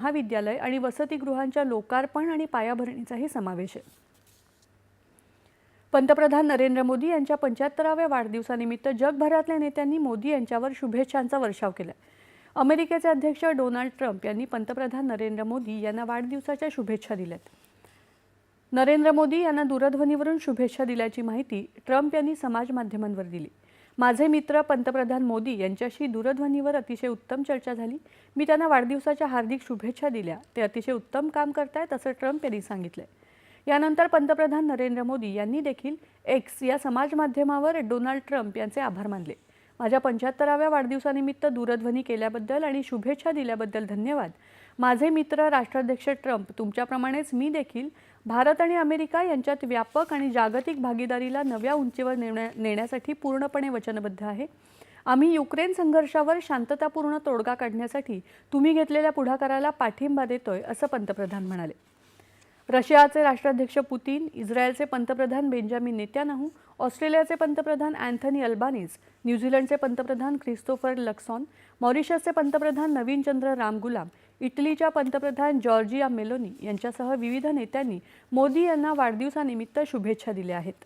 महाविद्यालय आणि वसतिगृहांच्या लोकार्पण आणि पायाभरणीचाही समावेश आहे। पंतप्रधान नरेंद्र मोदी यांच्या 75व्या वाढदिवसानिमित्त जगभरातल्या नेत्यांनी मोदी यांच्यावर शुभेच्छांचा वर्षाव केला। अमेरिकेचे अध्यक्ष डोनाल्ड ट्रम्प यांनी पंतप्रधान नरेंद्र मोदी यांना वाढदिवसाच्या शुभेच्छा दिल्यात। नरेंद्र मोदी यांना दूरध्वनीवरून शुभेच्छा दिल्याची माहिती ट्रम्प यांनी समाज माध्यमांवर दिली। माझे मित्र पंतप्रधान मोदी यांच्याशी दूरध्वनीवर अतिशय उत्तम चर्चा झाली। मी त्यांना वाढदिवसाच्या हार्दिक शुभेच्छा दिल्या। ते अतिशय उत्तम काम करतायत असं ट्रम्प यांनी सांगितलं। यानंतर पंतप्रधान नरेंद्र मोदी यांनी देखील एक्स या समाज माध्यमावर डोनाल्ड ट्रम्प यांचे आभार मानले। माझ्या 75व्या वाढदिवसानिमित्त दूरध्वनी केल्याबद्दल आणि शुभेच्छा दिल्याबद्दल धन्यवाद। माझे मित्र राष्ट्राध्यक्ष ट्रम्प, तुमच्याप्रमाणेच मी देखील भारत आणि अमेरिका यांच्यात व्यापक आणि जागतिक भागीदारीला नव्या उंचीवर नेण्यासाठी पूर्णपणे वचनबद्ध आहे। आम्ही युक्रेन संघर्षावर शांततापूर्ण तोडगा काढण्यासाठी तुम्ही घेतलेल्या पुढाकाराला पाठिंबा देतोय असं पंतप्रधान म्हणाले। रशियाचे राष्ट्राध्यक्ष पुतीन, इस्रायलचे पंतप्रधान बेंजामिन नेतान्याहू, ऑस्ट्रेलियाचे पंतप्रधान अँथनी अल्बानीज, न्यूझीलंडचे पंतप्रधान ख्रिस्तोफर लक्सॉन, मॉरिशसचे पंतप्रधान नवीन चंद्र रामगुलाम, इटलीच्या पंतप्रधान जॉर्जिया मेलोनी यांच्यासह विविध नेत्यांनी मोदी यांना वाढदिवसानिमित्त शुभेच्छा दिल्या आहेत।